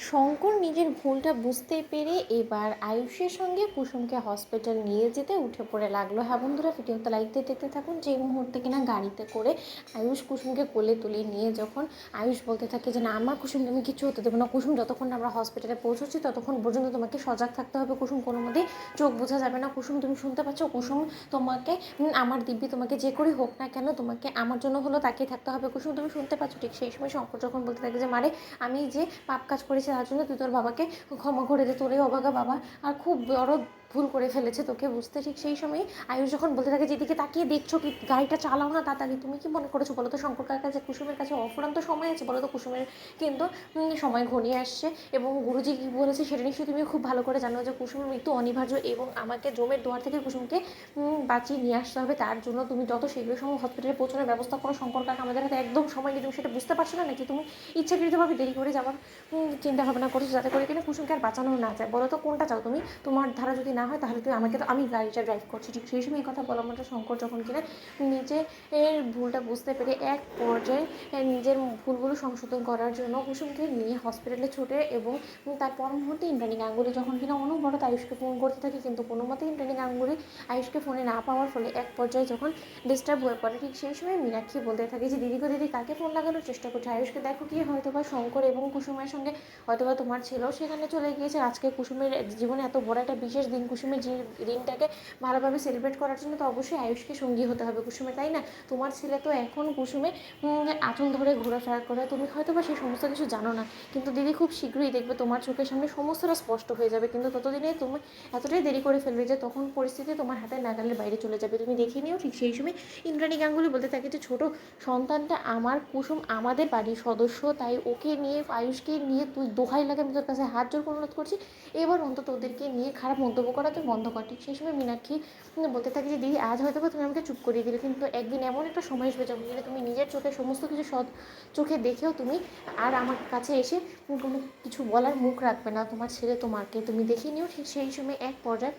শঙ্কর নিজের ভুলটা বুঝতে পেরে এবার আয়ুষের সঙ্গে কুসুমকে হসপিটাল নিয়ে যেতে উঠে পড়ে লাগলো। হ্যাঁ বন্ধুরা, ভিডিওতে লাইক দিয়ে দেখতে থাকুন। যে মুহূর্তে কিনা গাড়িতে করে আয়ুষ কুসুমকে কোলে তুলে নিয়ে যখন আয়ুষ বলতে থাকে যে না আমার কুসুম তুমি কিছু হতে দেবো না, কুসুম যতক্ষণ আমরা হসপিটালে পৌঁছচ্ছি ততক্ষণ পর্যন্ত তোমাকে সজাগ থাকতে হবে, কুসুম কোনো মতেই চোখ বোঝা যাবে না, কুসুম তুমি শুনতে পাচ্ছ, কুসুম তোমাকে আমার দিব্যি তোমাকে যে করে হোক না কেন তোমাকে আমার জন্য হলো তাকিয়ে থাকতে হবে, কুসুম তুমি শুনতে পাচ্ছ। ঠিক সেই সময় শঙ্কর যখন বলতে থাকে যে মারে আমি যে পাপ কাজ করেছি তার জন্য তুই তোর বাবাকে ক্ষমা করে দে, তোর এই অবাগা বাবা আর খুব বড় ভুল করে ফেলেছে তোকে বুঝতে। ঠিক সেই সময় আয়ুষ যখন বলতে থাকে যেদিকে তাকিয়ে দেখছো কি গাড়িটা চালাও না তাড়াতাড়ি, তুমি কি মনে করেছো বলো তো শঙ্কর কাকার কাছে কুসুমের কাছে অফুরন্ত সময় আছে বলো তো? কুসুমের কিন্তু সময় ঘনিয়ে আসছে এবং গুরুজি কী বলেছে সেটা নিশ্চয়ই তুমি খুব ভালো করে জানো যে কুসুমের মৃত্যু অনিবার্য এবং আমাকে জমের দুয়ার থেকে কুসুমকে বাঁচিয়ে নিয়ে আসতে হবে। তার জন্য তুমি যত শীঘ্র সম্ভব হসপিটালে পৌঁছানোর ব্যবস্থা করো। শঙ্কর কাকা আমাদের হাতে একদম সময় নেই, তুমি সেটা বুঝতে পারছো না নাকি? তুমি ইচ্ছাকৃতভাবে দেরি করে যাওয়ার চিন্তা ভাবনা করছো যাতে করে কিনা কুসুমকে আর বাঁচানো না যায়। বলো তো কোনটা চাও তুমি? তোমার ধারা যদি না হয় তাহলে তুমি আমাকে তো, আমি গাড়িটা ড্রাইভ করছি। ঠিক সেই সময় এই কথা বলা মাত্র শঙ্কর যখন কিনা নিজের ভুলটা বুঝতে পেরে এক পর্যায়ে নিজের ভুলগুলো সংশোধন করার জন্য কুসুমকে নিয়ে হসপিটালে ছুটে এবং তার পর মুহূর্তে ইন্দ্রাণী গাঙ্গুলি যখন কিনা অনবরত আয়ুষকে ফোন করতে থাকে কিন্তু কোনো মতেই ইন্দ্রাণী গাঙ্গুলি আয়ুষকে ফোনে না পাওয়ার ফলে এক পর্যায়ে যখন ডিস্টার্ব হয়ে পড়ে ঠিক সেই সময় মীনাক্ষী বলতে থাকে যে দিদি গো দিদি কাকে ফোন লাগানোর চেষ্টা করছে? আয়ুষকে দেখো কি হয়তো বা শঙ্কর এবং কুসুমের সঙ্গে হয়তো বা তোমার ছেলেও সেখানে চলে গিয়েছে। আজকে কুসুমের জীবনে এত বড় একটা বিশেষ দিন, কুসুমের দিনটাকে ভালোভাবে সেলিব্রেট করার জন্য তো অবশ্যই আয়ুষকে সঙ্গী হতে হবে কুসুমে, তাই না? তোমার ছেলে তো এখন কুসুমে আঁচল ধরে ঘোরাফেরা করে, তুমি হয়তো বা সেই সমস্ত কিছু জানো না, কিন্তু দিদি খুব শীঘ্রই দেখবে তোমার চোখের সামনে সমস্তটা স্পষ্ট হয়ে যাবে, কিন্তু ততদিনে তুমি এতটাই দেরি করে ফেলবে যে তখন পরিস্থিতি তোমার হাতের নাগালের বাইরে চলে যাবে, তুমি দেখে নিও। ঠিক সেই সময় ইন্দ্রাণী গাঙ্গুলি বলতে থাকে যে ছোটো সন্তানটা আমার, কুসুম আমাদের বাড়ির সদস্য, তাই ওকে নিয়ে আয়ুষকে নিয়ে তুই দোহাই লাগে আমি তোর কাছে হাত জোর করে অনুরোধ করছি এবার অন্তত ওদেরকে নিয়ে খারাপ মন্তব্য করা তুই বন্ধ কর। ঠিক সেই সময় মীনাক্ষী বলতে থাকে যে দিদি আজ হয়তো বা তুমি আমাকে চুপ করিয়ে দিলে, কিন্তু একদিন এমন একটা সময় আসবে যখন কিনা তুমি নিজের চোখে সমস্ত কিছু সৎ চোখে দেখেও তুমি আর আমার কাছে এসে কোনো কিছু বলার মুখ রাখবে না, তোমার ছেলে তোমাকে তুমি দেখে নিও। ঠিক সেই সময় এক পর্যায়ে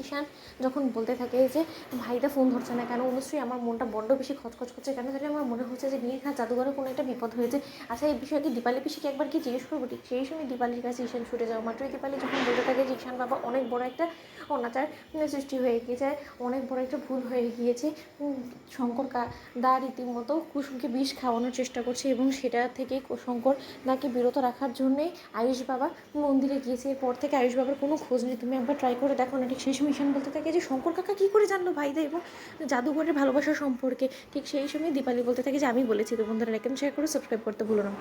ঈশান যখন বলতে থাকে যে ভাইদা ফোন ধরছে না কেন, অনুশ্রী আমার মনটা বড্ড বেশি খচখচ করছে কেন জানি, আমার মনে হচ্ছে যে নীলঘাট জাদুঘরে কোনো একটা বিপদ হয়েছে। আচ্ছা এই বিষয়ে কি দীপালি পিসিকে একবার কি জিজ্ঞেস করবো? ঠিক সেই সময় দীপালির কাছে ঈশান ছুটে যাওয়া মাত্রই দীপালি যখন বলতে থাকে যে ঈশান বাবা অনেক বড় একটা অনাচার সৃষ্টি হয়ে গিয়েছে, অনেক বড় একটা ভুল হয়ে গিয়েছে, শঙ্কর দা রীতিমতো কুসুমকে বিষ খাওয়ানোর চেষ্টা করছে এবং সেটা থেকে শঙ্কর দাকে বিরত রাখার জন্যেই আয়ুষ বাবা মন্দিরে গিয়েছে। এরপর থেকে আয়ুষ বাবার কোনো খোঁজ নেই, তুমি একবার ট্রাই করে দেখো না। ঠিক সেই সময় ঈশান বলতে থাকে যে শঙ্কর কাকা কী করে জানলো ভাইদা এবং জাদুঘরের ভালোবাসা সম্পর্কে? ঠিক সেই সময় দীপালি বলতে থাকে যে আমি বলেছি। তো বন্ধুরা লাইক এন্ড শেয়ার করে সাবস্ক্রাইব করতে ভুলো না।